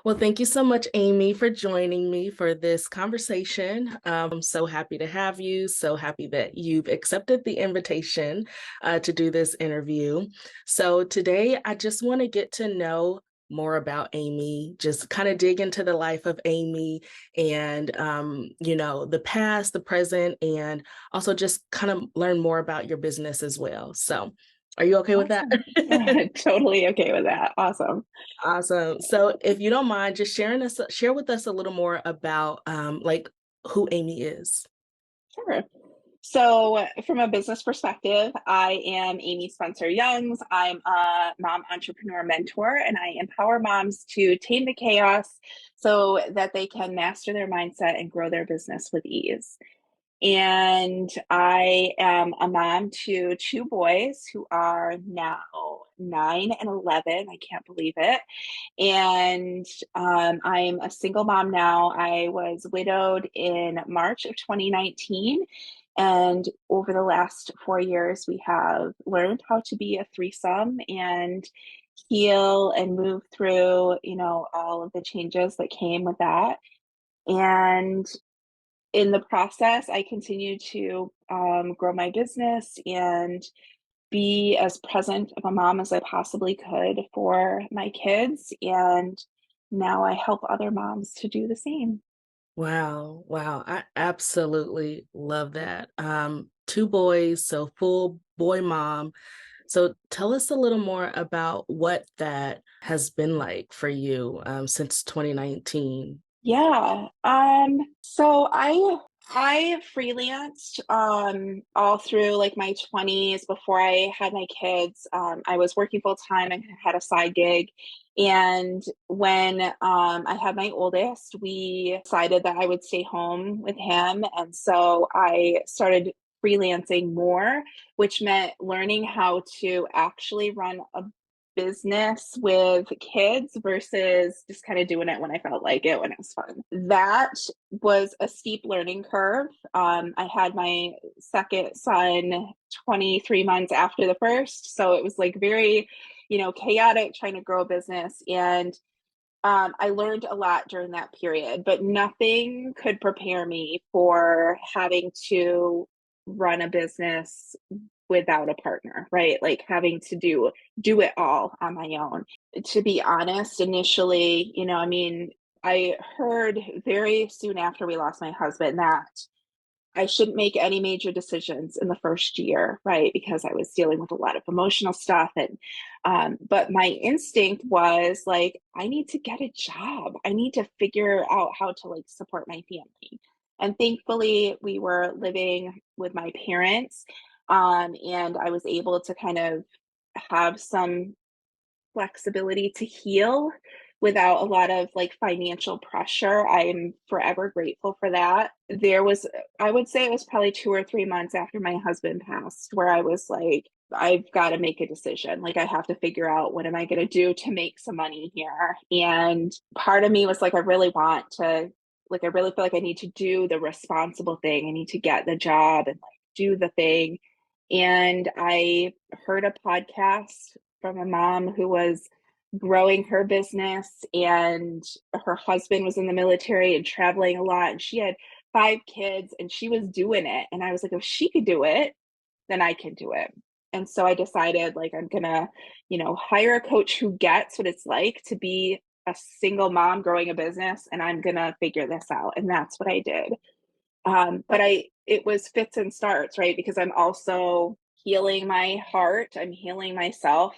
Well, thank you so much, Amy, for joining me for this conversation. I'm so happy to have you. So happy that you've accepted the invitation to do this interview. So today, I just want to get to know more about Amy, just kind of dig into the life of Amy and, the past, the present, and also just kind of learn more about your business as well. So are you okay with that? Awesome. Totally okay with that. Awesome. Awesome. So if you don't mind just share with us a little more about like who Amy is. Sure. So, from a business perspective, I am Amy Spencer Youngs. I'm a mom entrepreneur mentor, and I empower moms to tame the chaos so that they can master their mindset and grow their business with ease. And I am a mom to two boys who are now 9 and 11. I can't believe it. And I'm a single mom now. I was widowed in March of 2019. And over the last 4 years, we have learned how to be a threesome and heal and move through, all of the changes that came with that. And in the process, I continue to grow my business and be as present of a mom as I possibly could for my kids. And now I help other moms to do the same. Wow, wow. I absolutely love that. Two boys, so full boy mom. So tell us a little more about what that has been like for you since 2019. Yeah. So I freelanced all through like my 20s before I had my kids. I was working full time and had a side gig. And when I had my oldest, we decided that I would stay home with him. And so I started freelancing more, which meant learning how to actually run a business with kids versus just kind of doing it when I felt like it, when it was fun. That was a steep learning curve. I had my second son 23 months after the first. So it was like very, chaotic trying to grow a business. And I learned a lot during that period, but nothing could prepare me for having to run a business without a partner, right? Like having to do it all on my own. To be honest, initially, I heard very soon after we lost my husband that I shouldn't make any major decisions in the first year, right? Because I was dealing with a lot of emotional stuff. And, but my instinct was like, I need to get a job. I need to figure out how to like support my family. And thankfully, we were living with my parents. And I was able to kind of have some flexibility to heal without a lot of like financial pressure. I'm forever grateful for that. I would say it was probably 2 or 3 months after my husband passed where I was like, I've got to make a decision. Like, I have to figure out what am I going to do to make some money here. And part of me was like, I really feel like I need to do the responsible thing. I need to get the job and like do the thing. And I heard a podcast from a mom who was growing her business, and her husband was in the military and traveling a lot, and she had 5 kids and she was doing it, and I was like, if she could do it, then I can do it. And so I decided like I'm gonna hire a coach who gets what it's like to be a single mom growing a business, and I'm gonna figure this out. And that's what I did. But it was fits and starts, right? Because I'm also healing my heart. I'm healing myself,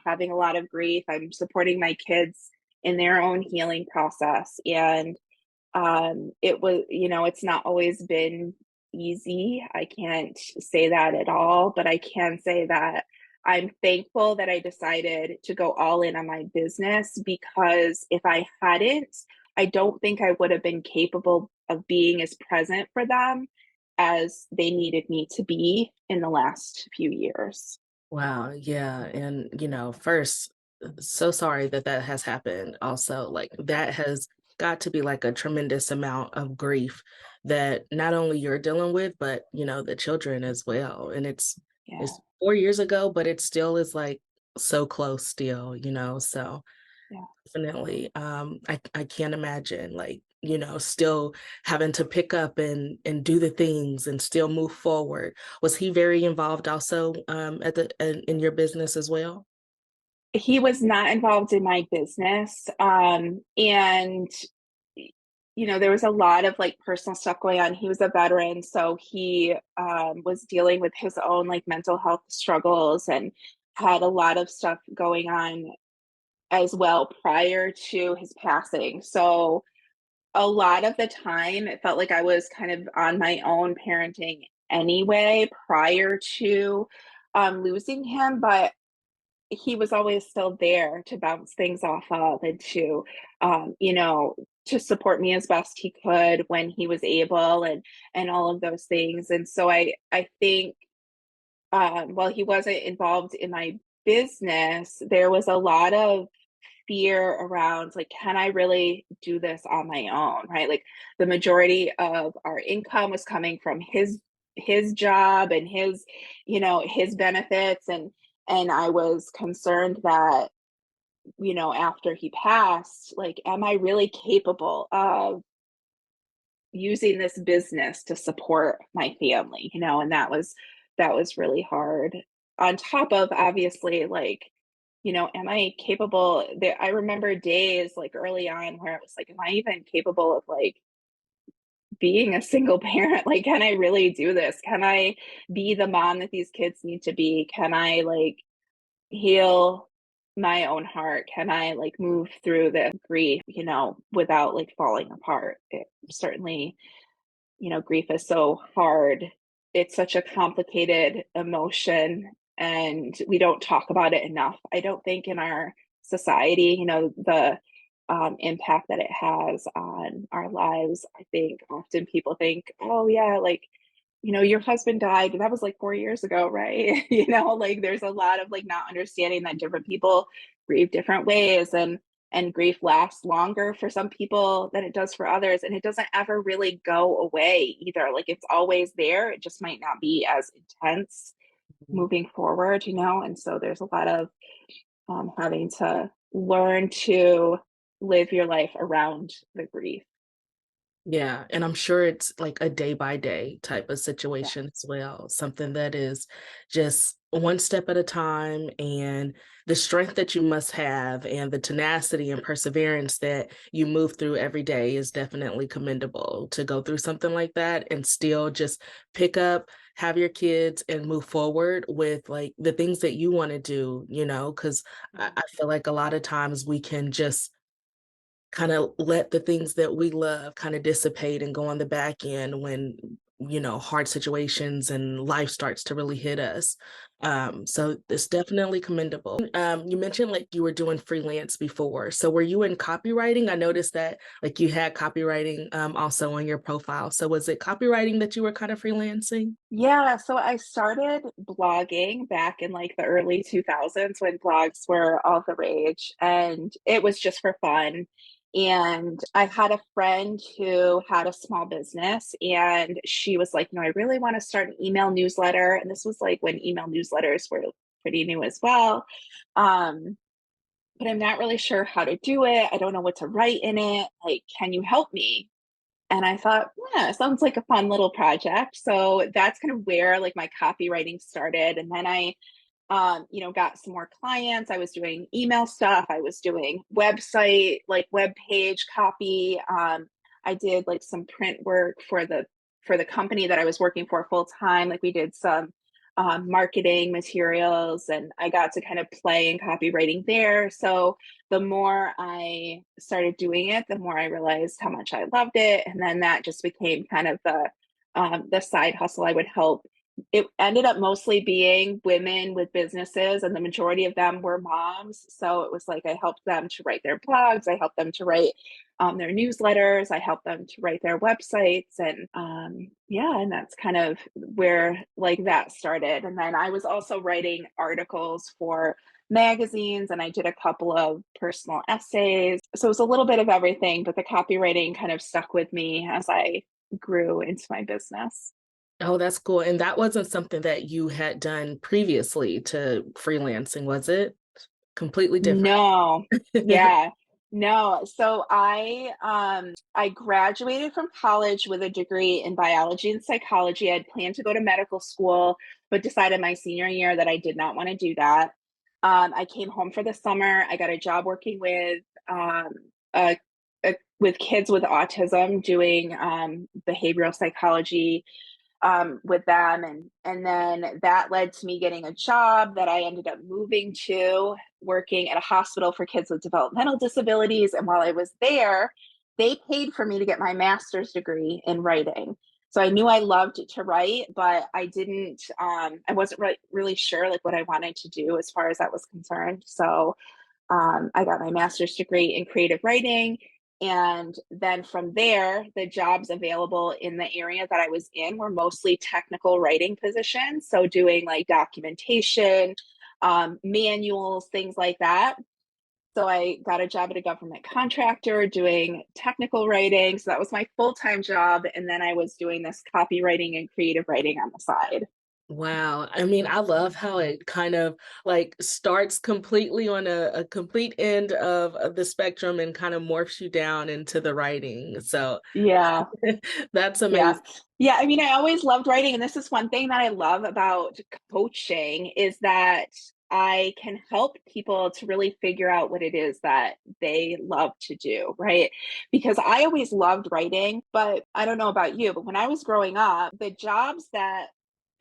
having a lot of grief. I'm supporting my kids in their own healing process. And it's not always been easy. I can't say that at all, but I can say that I'm thankful that I decided to go all in on my business, because if I hadn't, I don't think I would have been capable of being as present for them as they needed me to be in the last few years. Wow, yeah. And first, so sorry that that has happened. Also, like that has got to be like a tremendous amount of grief that not only you're dealing with, but the children as well. And Yeah. it's 4 years ago, but it still is like so close still. So Yeah. Definitely. I can't imagine like, still having to pick up and do the things and still move forward. Was he very involved also in your business as well? He was not involved in my business, and there was a lot of like personal stuff going on. He was a veteran, so he was dealing with his own like mental health struggles and had a lot of stuff going on as well prior to his passing. So a lot of the time, it felt like I was kind of on my own parenting anyway prior to losing him, but he was always still there to bounce things off of and to, to support me as best he could when he was able and all of those things. And so I think while he wasn't involved in my business, there was a lot of fear around like, can I really do this on my own? Right. Like the majority of our income was coming from his job and his benefits, and I was concerned that, after he passed, like, am I really capable of using this business to support my family? And that was really hard. On top of obviously like, am I capable there I remember days like early on where it was like, am I even capable of like being a single parent? Like, can I really do this? Can I be the mom that these kids need to be? Can I like heal my own heart? Can I like move through the grief, without like falling apart? It certainly, grief is so hard. It's such a complicated emotion, and we don't talk about it enough. I don't think in our society, the impact that it has on our lives. I think often people think, oh, yeah, like, your husband died. That was like 4 years ago, right? Like there's a lot of like not understanding that different people grieve different ways, and grief lasts longer for some people than it does for others, and it doesn't ever really go away either. Like it's always there, it just might not be as intense moving forward, and so there's a lot of having to learn to live your life around the grief. Yeah, and I'm sure it's like a day by day type of Yeah. situation as well, something that is just one step at a time, and the strength that you must have and the tenacity and perseverance that you move through every day is definitely commendable to go through something like that and still just pick up, have your kids and move forward with like the things that you want to do, because I feel like a lot of times we can just kind of let the things that we love kind of dissipate and go on the back end when hard situations and life starts to really hit us. So it's definitely commendable. You mentioned like you were doing freelance before, so were you in copywriting? I noticed that like you had copywriting also on your profile, so was it copywriting that you were kind of freelancing? Yeah, so I started blogging back in like the early 2000s when blogs were all the rage, and it was just for fun. And I had a friend who had a small business, and she was like, I really want to start an email newsletter. And this was like when email newsletters were pretty new as well. Um, but I'm not really sure how to do it. I don't know what to write in it. Like, can you help me? And I thought, yeah, sounds like a fun little project. So that's kind of where like my copywriting started. And then I got some more clients. I was doing email stuff. I was doing website, like web page copy. I did like some print work for the company that I was working for full time. Like we did some marketing materials, and I got to kind of play in copywriting there. So the more I started doing it, the more I realized how much I loved it, and then that just became kind of the side hustle. I would help. It ended up mostly being women with businesses, and the majority of them were moms. So it was like I helped them to write their blogs, I helped them to write their newsletters, I helped them to write their websites, and yeah, and that's kind of where like that started. And then I was also writing articles for magazines, and I did a couple of personal essays. So it was a little bit of everything, but the copywriting kind of stuck with me as I grew into my business. Oh, that's cool. And that wasn't something that you had done previously to freelancing, was it? Completely different. No. Yeah. No. So I graduated from college with a degree in biology and psychology. I'd planned to go to medical school, but decided my senior year that I did not want to do that. I came home for the summer. I got a job working with uh, with kids with autism, doing behavioral psychology with them, and then that led to me getting a job that I ended up moving to, working at a hospital for kids with developmental disabilities. And while I was there, they paid for me to get my master's degree in writing. So I knew I loved to write, but I wasn't really sure like what I wanted to do as far as that was concerned. So I got my master's degree in creative writing. And then from there, the jobs available in the area that I was in were mostly technical writing positions. So doing like documentation, manuals, things like that. So I got a job at a government contractor doing technical writing. So that was my full-time job. And then I was doing this copywriting and creative writing on the side. Wow. I mean, I love how it kind of like starts completely on a complete end of the spectrum and kind of morphs you down into the writing. So Yeah. that's Yeah. amazing. Yeah. I mean, I always loved writing. And this is one thing that I love about coaching is that I can help people to really figure out what it is that they love to do, right? Because I always loved writing, but I don't know about you, but when I was growing up, the jobs that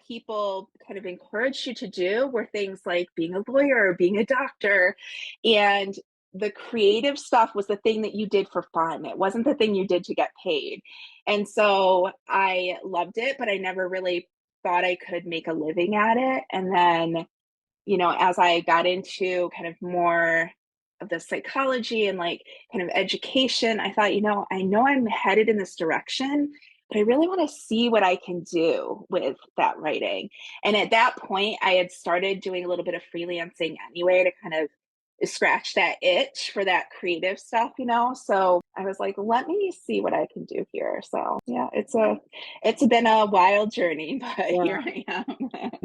people kind of encouraged you to do were things like being a lawyer, being a doctor, and the creative stuff was the thing that you did for fun. It wasn't the thing you did to get paid. And so I loved it, but I never really thought I could make a living at it. And then, as I got into kind of more of the psychology and like kind of education, I thought, I know I'm headed in this direction, but I really want to see what I can do with that writing. And at that point, I had started doing a little bit of freelancing anyway to kind of scratch that itch for that creative stuff. So I was like, let me see what I can do here. So yeah, it's been a wild journey, but Yeah. here I am.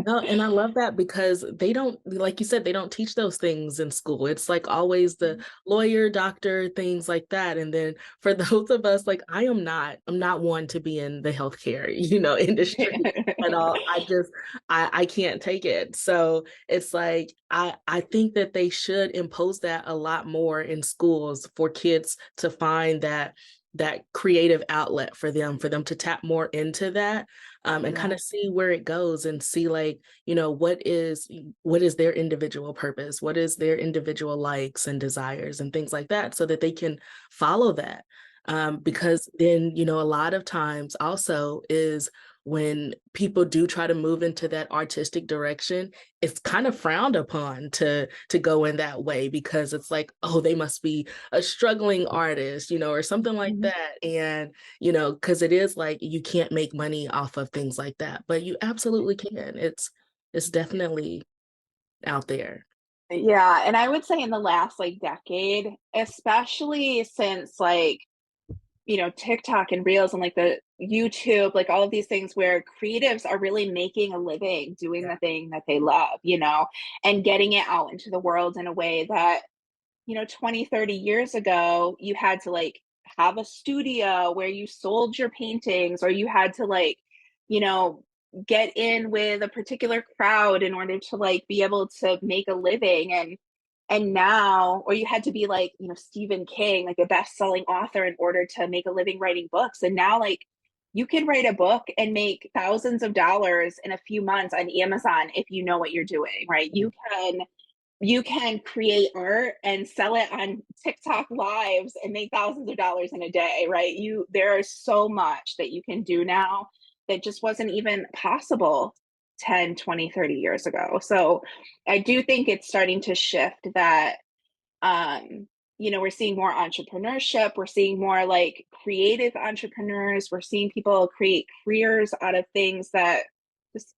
No, and I love that because they don't, like you said, they don't teach those things in school. It's like always the lawyer, doctor, things like that. And then for those of us, like I'm not one to be in the healthcare, industry at all. I can't take it. So it's like I think that they should impose that a lot more in schools for kids to find that creative outlet for them to tap more into that, and kind Yeah. of see where it goes and see like, what is their individual purpose, what is their individual likes and desires and things like that, so that they can follow that. Because then, a lot of times also is when people do try to move into that artistic direction, it's kind of frowned upon to go in that way, because it's like, oh, they must be a struggling artist, or something like Mhm. that. And because it is like you can't make money off of things like that, but you absolutely can. It's definitely out there. Yeah, and I would say in the last like decade, especially since like, TikTok and Reels and like the YouTube, like all of these things where creatives are really making a living doing Yeah. the thing that they love, and getting it out into the world in a way that 20, 30 years ago, you had to like have a studio where you sold your paintings, or you had to like, you know, get in with a particular crowd in order to like be able to make a living. And now, or you had to be like, Stephen King, like a best-selling author in order to make a living writing books. And now like you can write a book and make thousands of dollars in a few months on Amazon if you know what you're doing, right? You can create art and sell it on TikTok lives and make thousands of dollars in a day, right? There is so much that you can do now that just wasn't even possible 10, 20, 30 years ago. So I do think it's starting to shift that we're seeing more entrepreneurship, we're seeing more like creative entrepreneurs, we're seeing people create careers out of things that just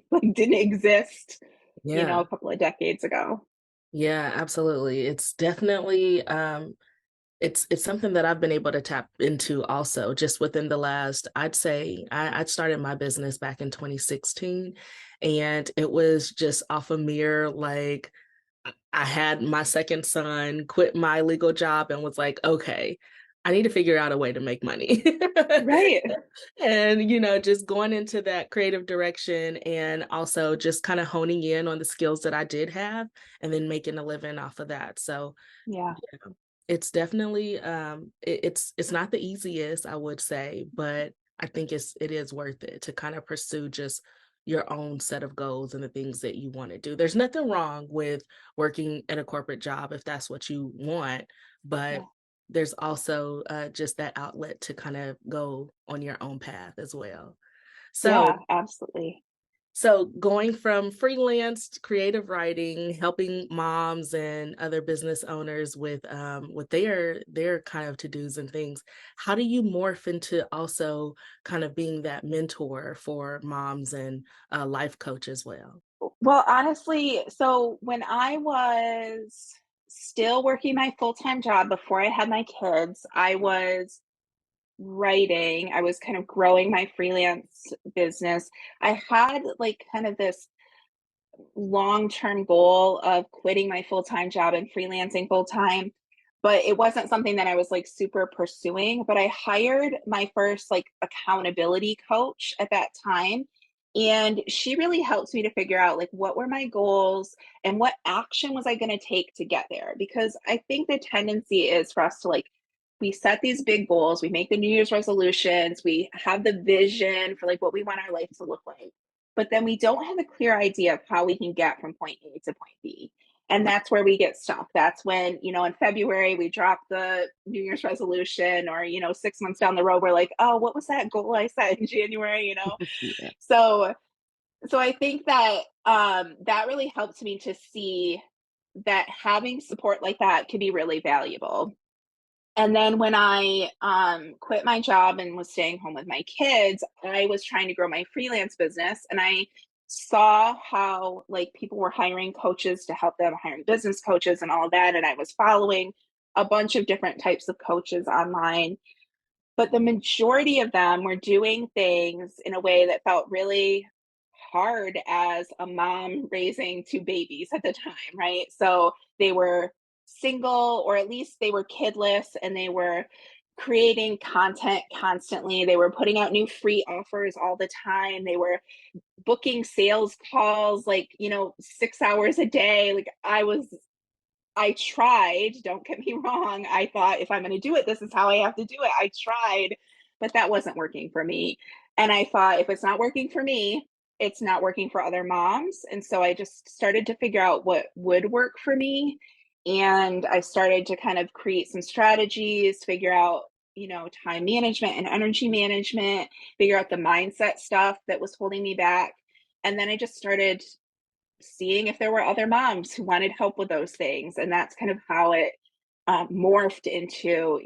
like didn't exist, Yeah. a couple of decades ago. Yeah, absolutely. It's definitely it's something that I've been able to tap into also just within the last, I'd say I started my business back in 2016, and it was just off a mere like I had my second son, quit my legal job, and was like, okay, I need to figure out a way to make money. Right. And, just going into that creative direction and also just kind of honing in on the skills that I did have and then making a living off of that. So, Yeah. yeah, it's definitely it's not the easiest, I would say, but I think it is worth it to kind of pursue just your own set of goals and the things that you want to do. There's nothing wrong with working at a corporate job if that's what you want, but Yeah. there's also just that outlet to kind of go on your own path as well. So, Yeah, absolutely. so going from freelance to creative writing, helping moms and other business owners with their kind of to-dos and things, how do you morph into also kind of being that mentor for moms and life coach as well? Well, honestly, so when I was still working my full-time job before I had my kids, I was writing, I was kind of growing my freelance business. I had like kind of this long-term goal of quitting my full-time job and freelancing full-time, but it wasn't something that I was like super pursuing. But I hired my first like accountability coach at that time. And she really helped me to figure out like what were my goals and what action was I going to take to get there. Because I think the tendency is for us to like, we set these big goals, we make the New Year's resolutions, we have the vision for like what we want our life to look like, but then we don't have a clear idea of how we can get from point A to point B. And that's where we get stuck. That's when, in February we drop the New Year's resolution, or, 6 months down the road, we're like, oh, what was that goal I set in January? Yeah. So, so I think that that really helped me to see that having support like that can be really valuable. And then when I quit my job and was staying home with my kids, I was trying to grow my freelance business, and I saw how like people were hiring coaches to help them, hiring business coaches and all of that. And I was following a bunch of different types of coaches online, but the majority of them were doing things in a way that felt really hard as a mom raising two babies at the time, right? So they were single, or at least they were kidless, and they were creating content constantly. They were putting out new free offers all the time. They were booking sales calls like, 6 hours a day. Like I tried, don't get me wrong. I thought if I'm going to do it, this is how I have to do it. I tried, but that wasn't working for me. And I thought if it's not working for me, it's not working for other moms. And so I just started to figure out what would work for me. And I started to kind of create some strategies, figure out, time management and energy management, figure out the mindset stuff that was holding me back. And then I just started seeing if there were other moms who wanted help with those things, and that's kind of how it morphed into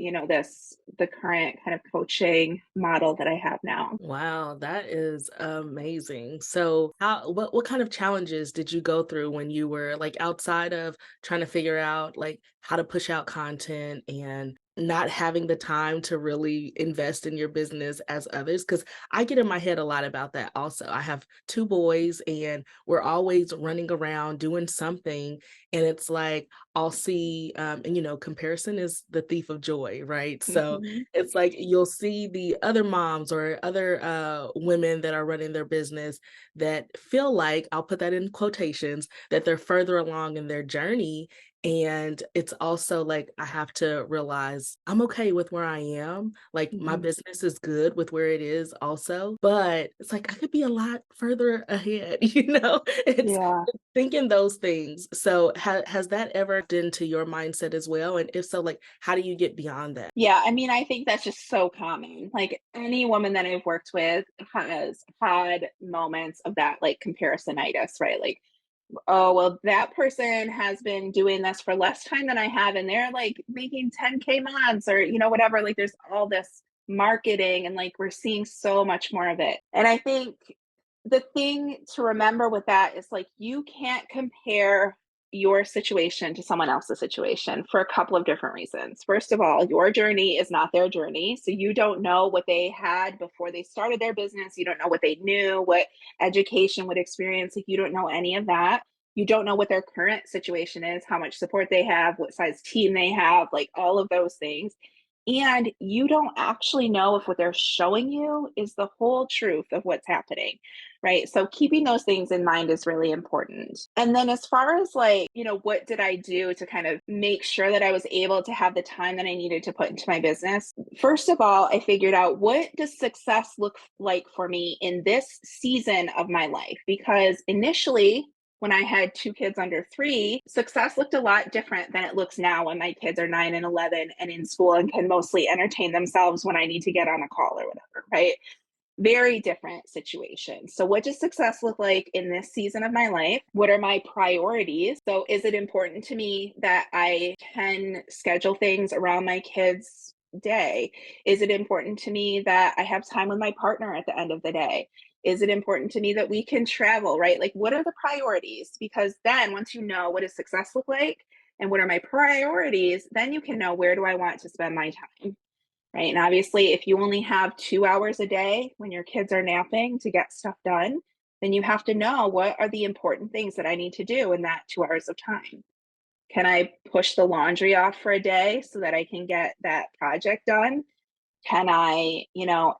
the current kind of coaching model that I have now. Wow, that is amazing. So, what kind of challenges did you go through when you were like outside of trying to figure out like how to push out content and not having the time to really invest in your business as others? Because I get in my head a lot about that also. I have two boys and we're always running around doing something. And it's like I'll see, and comparison is the thief of joy, right? So, Mhm. it's like you'll see the other moms or other women that are running their business that feel like, I'll put that in quotations, that they're further along in their journey. And it's also like I have to realize I'm okay with where I am. Like my Mhm. business is good with where it is also, but it's like I could be a lot further ahead, It's Yeah. thinking those things. So has that ever been into your mindset as well? And if so, like how do you get beyond that? Yeah, I mean, I think that's just so common. Like any woman that I've worked with has had moments of that like comparisonitis, right? Like, oh, well, that person has been doing this for less time than I have, and they're like making 10K months, or, whatever. Like, there's all this marketing, and like we're seeing so much more of it. And I think the thing to remember with that is like you can't compare your situation to someone else's situation for a couple of different reasons. First of all, your journey is not their journey. So you don't know what they had before they started their business. You don't know what they knew, what education, what experience. Like you don't know any of that. You don't know what their current situation is, how much support they have, what size team they have, like all of those things. And you don't actually know if what they're showing you is the whole truth of what's happening, right? So keeping those things in mind is really important. And then as far as like, what did I do to kind of make sure that I was able to have the time that I needed to put into my business? First of all, I figured out, what does success look like for me in this season of my life? Because initially, when I had two kids under 3, success looked a lot different than it looks now when my kids are 9 and 11 and in school and can mostly entertain themselves when I need to get on a call or whatever, right? Very different situation. So, what does success look like in this season of my life? What are my priorities? So, is it important to me that I can schedule things around my kids' day? Is it important to me that I have time with my partner at the end of the day? Is it important to me that we can travel, right? Like, what are the priorities? Because then, once you know what does success look like and what are my priorities, then you can know, where do I want to spend my time? Right. And obviously, if you only have 2 hours a day when your kids are napping to get stuff done, then you have to know, what are the important things that I need to do in that 2 hours of time. Can I push the laundry off for a day so that I can get that project done? Can I,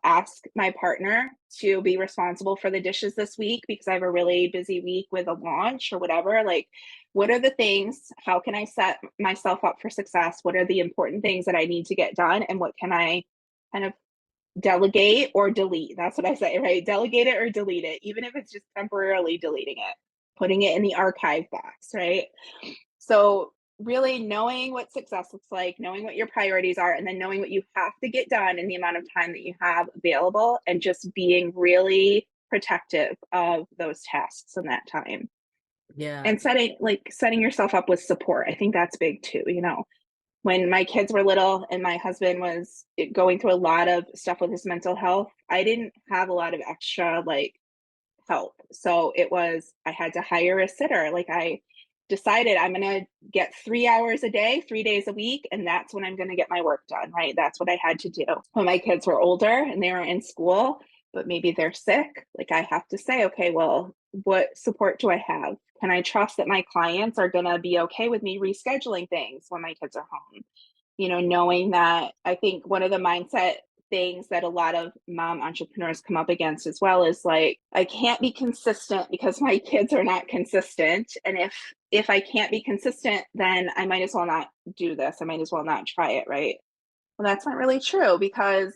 ask my partner to be responsible for the dishes this week because I have a really busy week with a launch or whatever? Like, what are the things? How can I set myself up for success? What are the important things that I need to get done? And what can I kind of delegate or delete? That's what I say, right? Delegate it or delete it, even if it's just temporarily deleting it, putting it in the archive box, right? So, really knowing what success looks like, knowing what your priorities are, and then knowing what you have to get done in the amount of time that you have available, and just being really protective of those tasks in that time. Yeah. And setting yourself up with support. I think that's big too. When my kids were little and my husband was going through a lot of stuff with his mental health, I didn't have a lot of extra like help. So I had to hire a sitter. Like, I decided I'm going to get 3 hours a day, 3 days a week. And that's when I'm going to get my work done, right? That's what I had to do. When my kids were older and they were in school, but maybe they're sick, like, I have to say, okay, well, what support do I have? Can I trust that my clients are going to be okay with me rescheduling things when my kids are home? Knowing that, I think one of the mindset things that a lot of mom entrepreneurs come up against as well is like, I can't be consistent because my kids are not consistent. And if I can't be consistent, then I might as well not do this. I might as well not try it, right? Well, that's not really true, because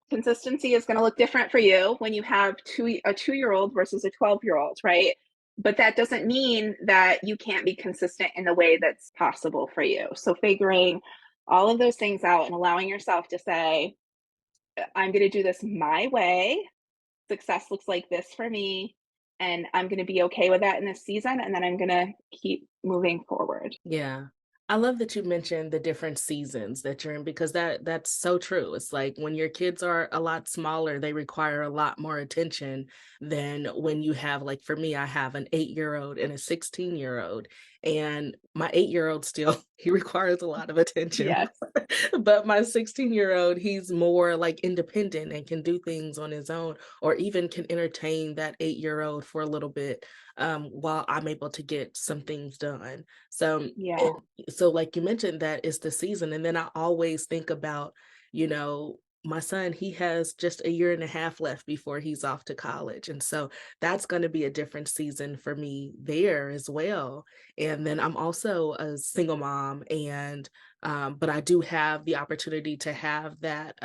consistency is going to look different for you when you have a 2-year-old versus a 12-year-old, right? But that doesn't mean that you can't be consistent in the way that's possible for you. So figuring all of those things out and allowing yourself to say, I'm going to do this my way. Success looks like this for me. And I'm going to be okay with that in this season. And then I'm going to keep moving forward. Yeah. I love that you mentioned the different seasons that you're in, because that's so true. It's like when your kids are a lot smaller, they require a lot more attention than when you have, like, for me, I have an 8-year-old and a 16-year-old, and my 8-year-old still he requires a lot of attention. Yes. But my 16-year-old, he's more like independent and can do things on his own, or even can entertain that 8-year-old for a little bit, while I'm able to get some things done. So, Yeah. and so like you mentioned, that is the season. And then I always think about, my son, he has just a year and a half left before he's off to college. And so that's going to be a different season for me there as well. And then I'm also a single mom, and but I do have the opportunity to have that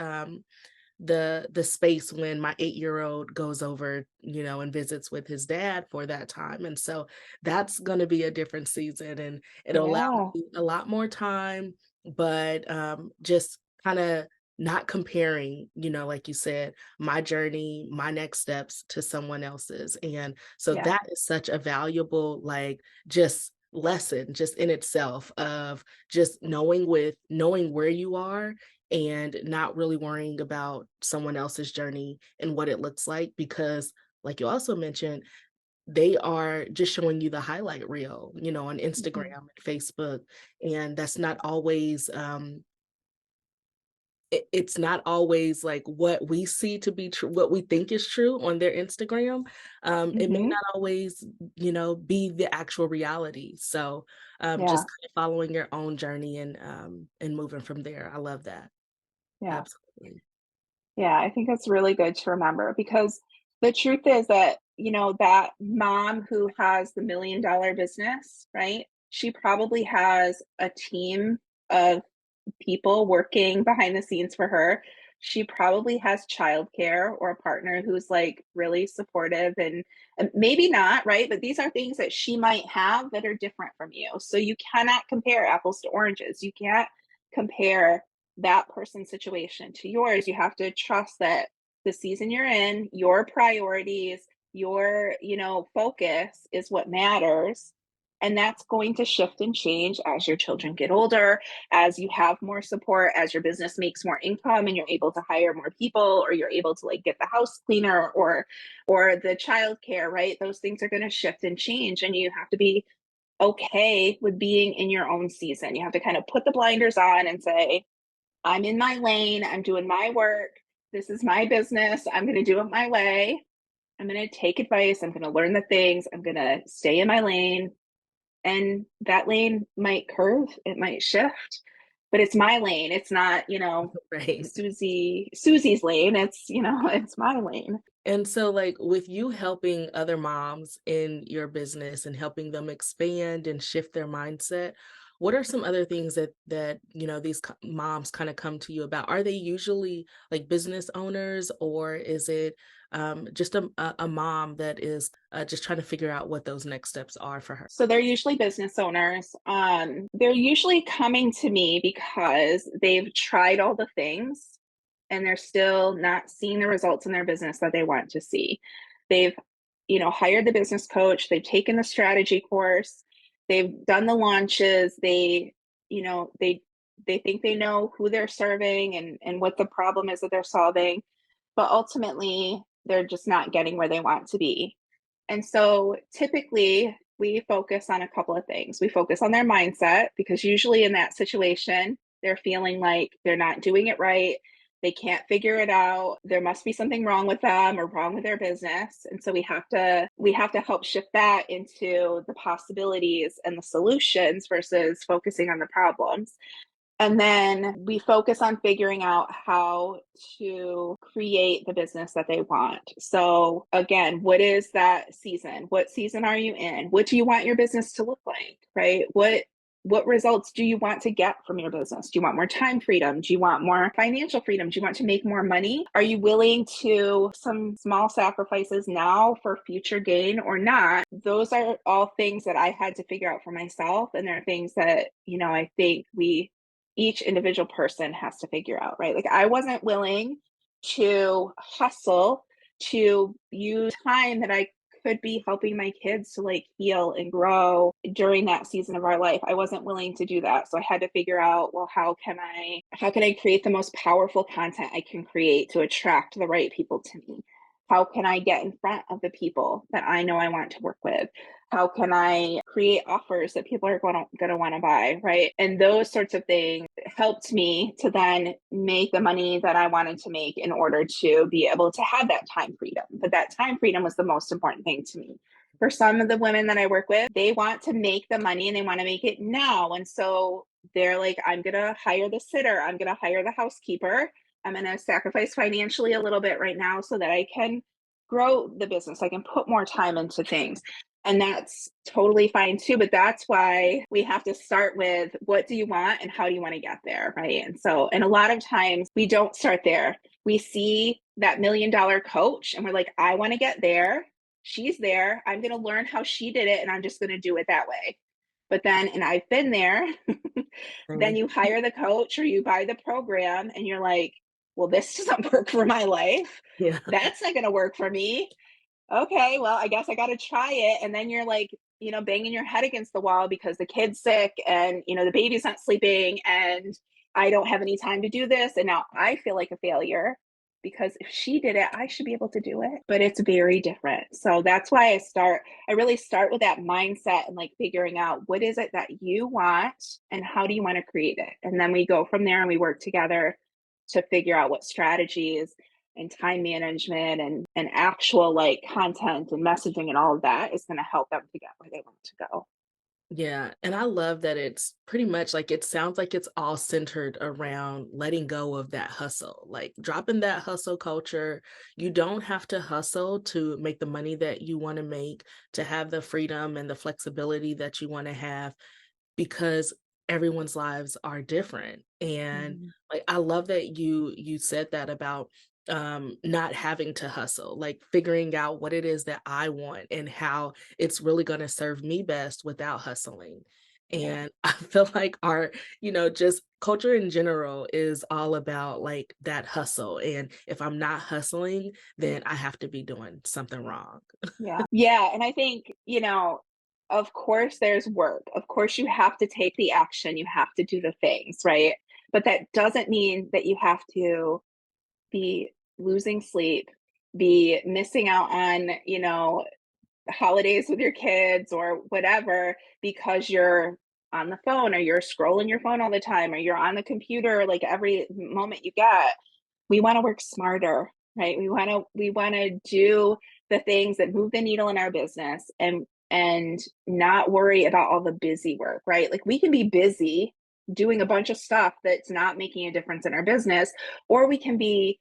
the space when my 8-year-old goes over, and visits with his dad for that time. And so that's gonna be a different season, and it'll allow Yeah. me a lot more time, but just kinda not comparing, like you said, my journey, my next steps to someone else's. And so Yeah. that is such a valuable, like, just lesson just in itself, of just knowing where you are, and not really worrying about someone else's journey and what it looks like, because like you also mentioned, they are just showing you the highlight reel, on Instagram Mhm. and Facebook, and that's not always it's not always like what we see to be true, what we think is true on their Instagram. It may Hmm. not always, be the actual reality. So just Yeah. kind of following your own journey and moving from there. I love that. Yeah. Absolutely. Yeah, I think it's really good to remember because the truth is that, that mom who has the $1 million business, right? She probably has a team of people working behind the scenes for her. She probably has childcare or a partner who's like really supportive and maybe not, right? But these are things that she might have that are different from you. So you cannot compare apples to oranges. You can't compare that person's situation to yours. You have to trust that the season you're in, your priorities, your, focus is what matters. And that's going to shift and change as your children get older, as you have more support, as your business makes more income and you're able to hire more people, or you're able to like get the house cleaner or the childcare, right? Those things are going to shift and change. And you have to be okay with being in your own season. You have to kind of put the blinders on and say, I'm in my lane, I'm doing my work. This is my business. I'm going to do it my way. I'm going to take advice. I'm going to learn the things. I'm going to stay in my lane, and that lane might curve, it might shift, but it's my lane. It's not, Right. Susie's lane. It's, it's my lane. And so, like, with you helping other moms in your business and helping them expand and shift their mindset, what are some other things that these moms kind of come to you about? Are they usually like business owners, or is it just a mom that is just trying to figure out what those next steps are for her? So they're usually business owners. They're usually coming to me because they've tried all the things and they're still not seeing the results in their business that they want to see. They've, hired the business coach, they've taken the strategy course, they've done the launches, you know, they they think they know who they're serving and what the problem is that they're solving, but ultimately they're just not getting where they want to be. And so typically we focus on a couple of things. We focus on their mindset because usually in that situation, they're feeling like they're not doing it right. They can't figure it out. There must be something wrong with them or wrong with their business. And so we have to help shift that into the possibilities and the solutions versus focusing on the problems. And then we focus on figuring out how to create the business that they want. So, again, what is that season? What season are you in? What do you want your business to look like, right? What results do you want to get from your business? Do you want more time freedom? Do you want more financial freedom? Do you want to make more money? Are you willing to some small sacrifices now for future gain or not? Those are all things that I had to figure out for myself. And they're things that, I think each individual person has to figure out, right? Like I wasn't willing to hustle to use time that I could be helping my kids to like heal and grow during that season of our life. I wasn't willing to do that. So I had to figure out, well, how can I create the most powerful content I can create to attract the right people to me? How can I get in front of the people that I know I want to work with? How can I create offers that people are going to want to buy, right? And those sorts of things helped me to then make the money that I wanted to make in order to be able to have that time freedom. But that time freedom was the most important thing to me. For some of the women that I work with, they want to make the money and they want to make it now. And so they're like, I'm going to hire the sitter, I'm going to hire the housekeeper. I'm going to sacrifice financially a little bit right now so that I can grow the business. I can put more time into things. And that's totally fine too. But that's why we have to start with what do you want and how do you want to get there? Right. And a lot of times we don't start there. We see that $1 million coach and we're like, I want to get there. She's there. I'm going to learn how she did it and I'm just going to do it that way. But then, and I've been there, then Mhm. you hire the coach or you buy the program and you're like, well, this doesn't work for my life. Yeah. That's not going to work for me. Okay, well, I guess I got to try it. And then you're like, banging your head against the wall because the kid's sick and, the baby's not sleeping and I don't have any time to do this. And now I feel like a failure because if she did it, I should be able to do it. But it's very different. So that's why I really start with that mindset and like figuring out what is it that you want and how do you want to create it. And then we go from there and we work together to figure out what strategies and time management and actual like content and messaging and all of that is going to help them to get where they want to go. Yeah, and I love that it's pretty much like it sounds like it's all centered around letting go of that hustle, like dropping that hustle culture. You don't have to hustle to make the money that you want to make, to have the freedom and the flexibility that you want to have, because everyone's lives are different. And Mhm. like I love that you said that about not having to hustle, like figuring out what it is that I want and how it's really going to serve me best without hustling. Yeah. And I feel like our, just culture in general is all about like that hustle. And if I'm not hustling, then I have to be doing something wrong. Yeah. Yeah. And I think, of course there's work. Of course you have to take the action, you have to do the things, right? But that doesn't mean that you have to be losing sleep, be missing out on, holidays with your kids or whatever because you're on the phone or you're scrolling your phone all the time or you're on the computer like every moment you get. We want to work smarter, right? We want to do the things that move the needle in our business and not worry about all the busy work, right? Like we can be busy doing a bunch of stuff that's not making a difference in our business, or we can be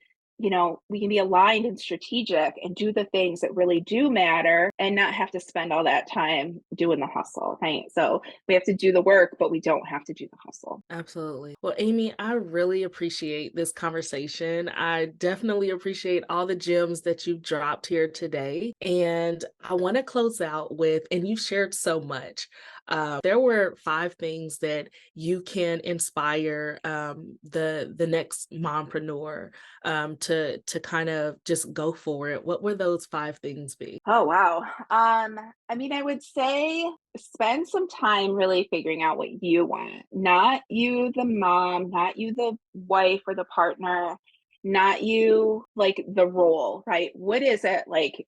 aligned and strategic and do the things that really do matter and not have to spend all that time doing the hustle, right? So we have to do the work, but we don't have to do the hustle. Absolutely. Well, Amy, I really appreciate this conversation. I definitely appreciate all the gems that you've dropped here today. And I want to close out with, and you've shared so much. There were 5 things that you can inspire the next mompreneur to kind of just go for it. What were those 5 things be? Oh, wow. I mean, I would say spend some time really figuring out what you want. Not you, the mom, not you, the wife or the partner, not you, like the role, right? What is it like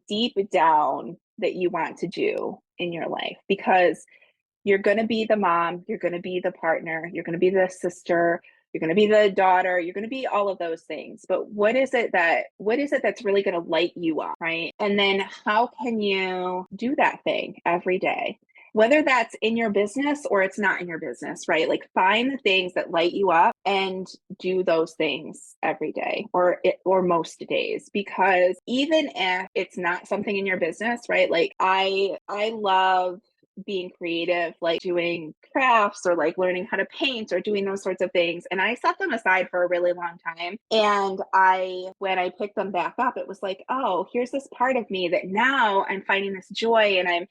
deep down that you want to do in your life? Because you're going to be the mom, you're going to be the partner, you're going to be the sister, you're going to be the daughter, you're going to be all of those things. But what is it that's really going to light you up, right? And then how can you do that thing every day? Whether that's in your business or it's not in your business, right? Like find the things that light you up and do those things every day or most days, because even if it's not something in your business, right? Like I love being creative, like doing crafts or like learning how to paint or doing those sorts of things. And I set them aside for a really long time. And when I picked them back up, it was like, oh, here's this part of me that now I'm finding this joy and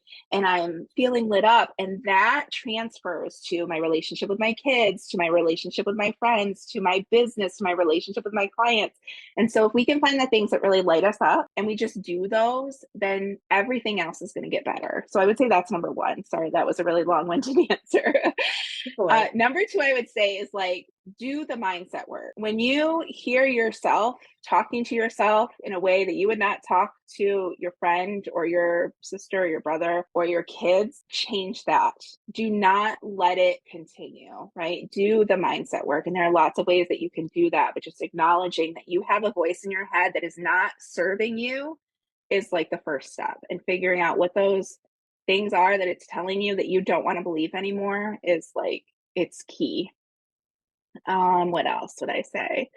I'm feeling lit up. And that transfers to my relationship with my kids, to my relationship with my friends, to my business, to my relationship with my clients. And so if we can find the things that really light us up and we just do those, then everything else is going to get better. So I would say that's number one. Sorry, that was a really long-winded answer. Right. Number two, I would say is like, do the mindset work. When you hear yourself talking to yourself in a way that you would not talk to your friend or your sister or your brother or your kids, change that. Do not let it continue, right? Do the mindset work. And there are lots of ways that you can do that, but just acknowledging that you have a voice in your head that is not serving you is like the first step. And figuring out what those things are that it's telling you that you don't want to believe anymore is like, it's key. What else would I say?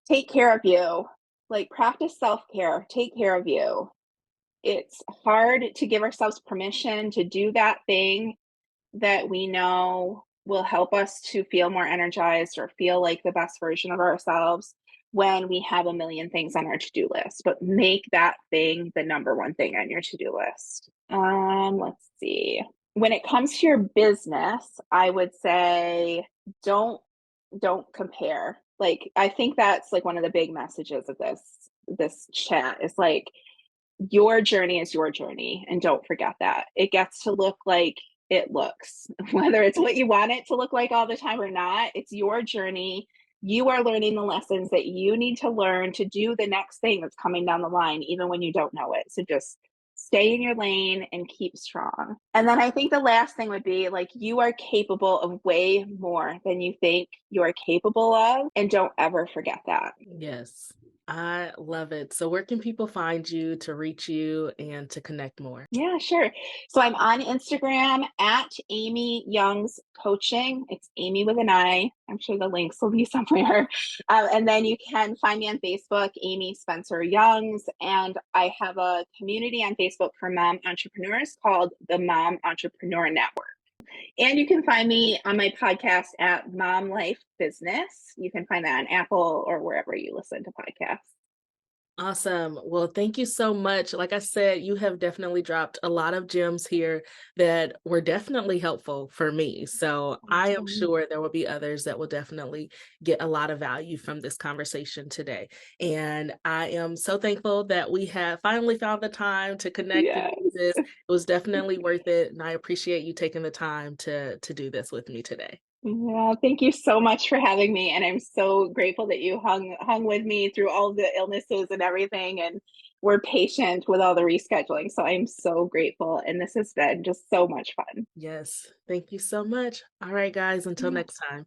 Take care of you. Like practice self-care. Take care of you. It's hard to give ourselves permission to do that thing that we know will help us to feel more energized or feel like the best version of ourselves when we have a million things on our to-do list. But make that thing the number one thing on your to-do list. Let's see. When it comes to your business, I would say don't don't compare. Like I think that's like one of the big messages of this chat is like your journey is your journey and don't forget that. It gets to look like it looks. Whether it's what you want it to look like all the time or not, it's your journey. You are learning the lessons that you need to learn to do the next thing that's coming down the line even when you don't know it. So just stay in your lane and keep strong. And then I think the last thing would be like, you are capable of way more than you think you are capable of. And don't ever forget that. Yes, I love it. So where can people find you to reach you and to connect more? Yeah, sure. So I'm on Instagram at Amy Young's Coaching. It's Amy with an I. I'm sure the links will be somewhere. And then you can find me on Facebook, Amy Spencer Youngs. And I have a community on Facebook for mom entrepreneurs called the Mom Entrepreneur Network. And you can find me on my podcast at Mom Life Business. You can find that on Apple or wherever you listen to podcasts. Awesome. Well, thank you so much. Like I said, you have definitely dropped a lot of gems here that were definitely helpful for me. So I am Awesome. sure there will be others that will definitely get a lot of value from this conversation today. And I am so thankful that we have finally found the time to connect and do Yes. this. It was definitely worth it. And I appreciate you taking the time to do this with me today. Yeah, thank you so much for having me, and I'm so grateful that you hung with me through all the illnesses and everything, and were patient with all the rescheduling. So I'm so grateful, and this has been just so much fun. Yes. Thank you so much. All right, guys, until Yeah. next time.